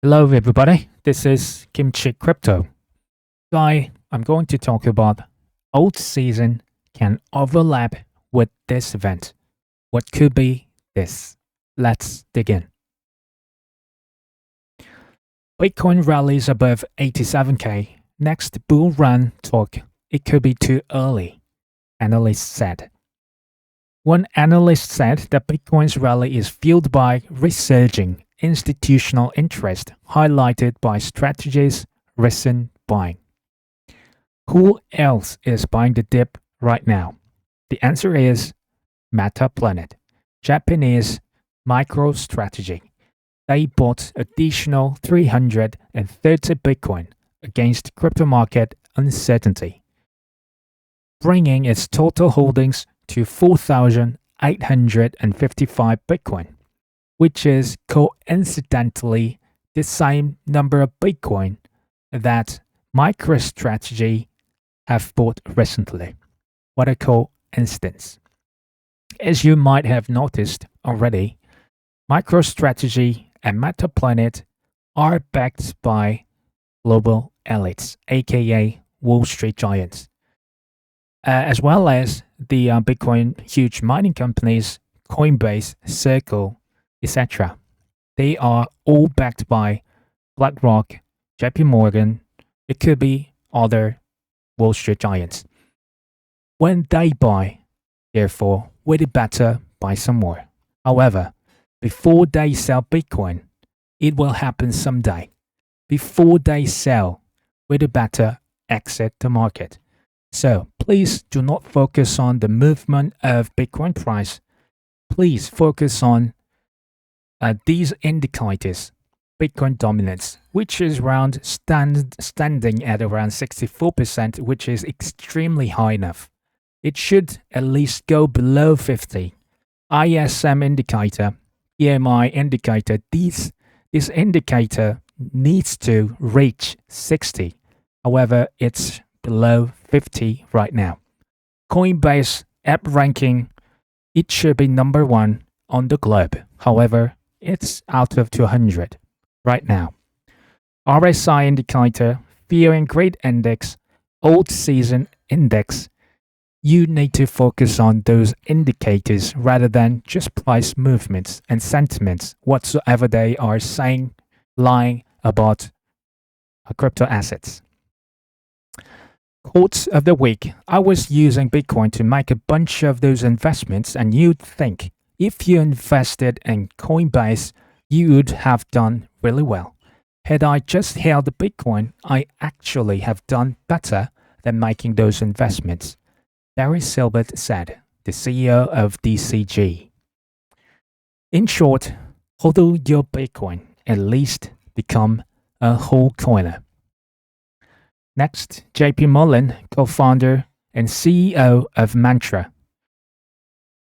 Hello, everybody. This is Kimchi Crypto. Today, I'm going to talk about old season can overlap with this event. What could be this? Let's dig in. Bitcoin rallies above 87k. Next bull run talk. It could be too early, analysts said. One analyst said that Bitcoin's rally is fueled by resurging institutional interest highlighted by strategies recent buying. Who else is buying the dip right now? The answer is MetaPlanet, Japanese MicroStrategy. They bought additional 330 Bitcoin against crypto market uncertainty, bringing its total holdings to 4,855 Bitcoin, which is coincidentally the same number of Bitcoin that MicroStrategy have bought recently. What a coincidence. As you might have noticed already, MicroStrategy and MetaPlanet are backed by global elites, aka Wall Street giants, as well as the Bitcoin huge mining companies, Coinbase, Circle, etc. They are all backed by BlackRock, JP Morgan. It could be other Wall Street giants. When they buy, therefore, we'd better buy some more. However, before they sell Bitcoin, it will happen someday. Before they sell, we'd better exit the market. So please do not focus on the movement of Bitcoin price. Please focus on these indicators. Bitcoin dominance, which is standing at around 64%, which is extremely high enough. It should at least go below 50. ISM indicator, EMI indicator, this indicator needs to reach 60. However, it's below 50 right now. Coinbase app ranking, it should be number one on the globe. However, it's out of 200 right now. RSI indicator, Fear and Greed Index, Old Season Index. You need to focus on those indicators rather than just price movements and sentiments whatsoever they are saying, lying about crypto assets. Quotes of the week. I was using Bitcoin to make a bunch of those investments, and you'd think if you invested in Coinbase, you would have done really well. Had I just held the Bitcoin, I actually have done better than making those investments. Barry Silbert said, the CEO of DCG. In short, hodl your Bitcoin, at least become a whole coiner. Next, JP Mullen, co-founder and CEO of Mantra.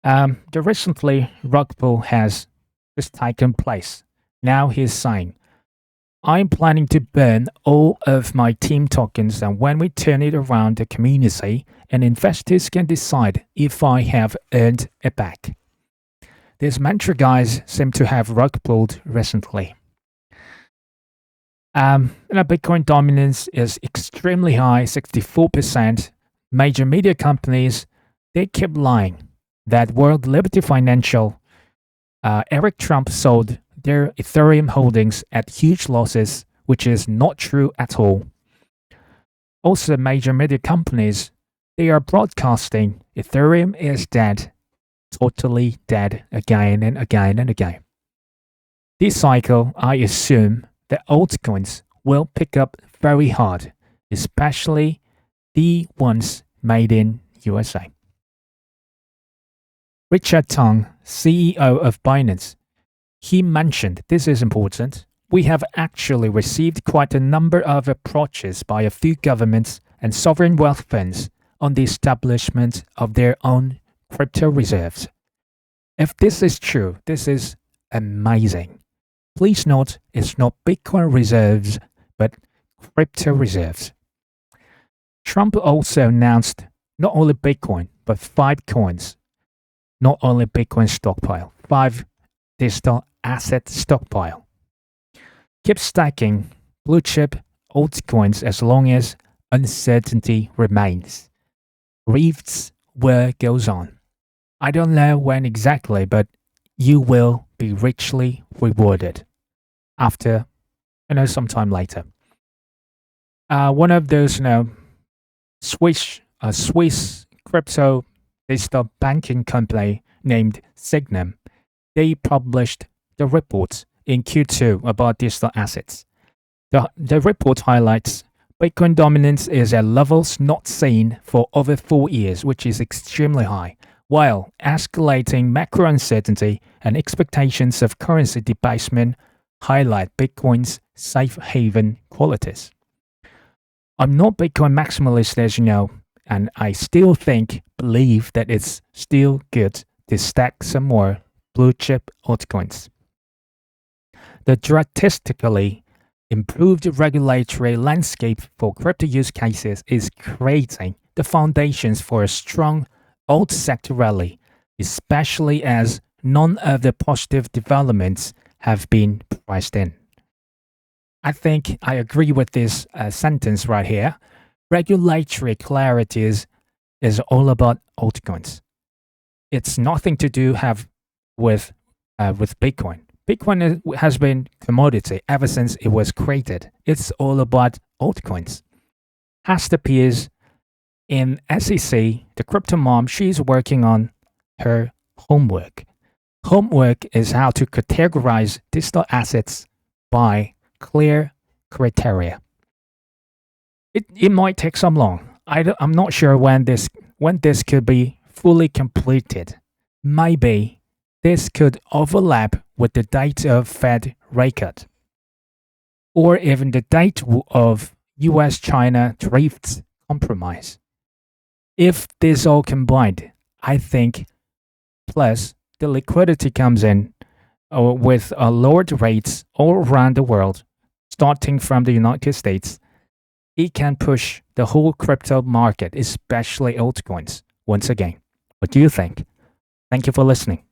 The recently rug pull has just taken place. Now he's saying, I'm planning to burn all of my team tokens, and when we turn it around the community, and investors can decide if I have earned it back. These Mantra guys seem to have rug pulled recently. Bitcoin dominance is extremely high, 64%. Major media companies, they keep lying that World Liberty Financial, Eric Trump sold their Ethereum holdings at huge losses, which is not true at all. Also, major media companies, they are broadcasting Ethereum is dead, totally dead again and again and again. This cycle, I assume that altcoins will pick up very hard, especially the ones made in USA. Richard Tong, CEO of Binance, he mentioned, this is important, we have actually received quite a number of approaches by a few governments and sovereign wealth funds on the establishment of their own crypto reserves. If this is true, this is amazing. Please note, it's not Bitcoin reserves, but crypto reserves. Trump also announced not only Bitcoin, but 5 coins. Not only Bitcoin stockpile, 5 digital asset stockpile. Keep stacking blue chip altcoins as long as uncertainty remains. Reefs where goes on. I don't know when exactly, but you will be richly rewarded after, sometime later. One of those, Swiss crypto digital banking company named Signum, they published the report in Q2 about digital assets. The report highlights Bitcoin dominance is at levels not seen for over 4 years, which is extremely high, while escalating macro uncertainty and expectations of currency debasement highlight Bitcoin's safe haven qualities. I'm not Bitcoin maximalist, as you know, and I still believe that it's still good to stack some more blue chip altcoins. The drastically improved regulatory landscape for crypto use cases is creating the foundations for a strong alt sector rally, especially as none of the positive developments have been priced in. I think I agree with this sentence right here. Regulatory clarity is all about altcoins. It's nothing to do with Bitcoin. Bitcoin has been commodity ever since it was created. It's all about altcoins. Hester Peirce in SEC, the crypto mom, she's working on her homework. Homework is how to categorize digital assets by clear criteria. It might take some long. I'm not sure when this could be fully completed. Maybe this could overlap with the date of Fed rate cut, or even the date of US-China tariffs compromise. If this all combined, I think, plus the liquidity comes in with lowered rates all around the world, starting from the United States, it can push the whole crypto market, especially altcoins, once again. What do you think? Thank you for listening.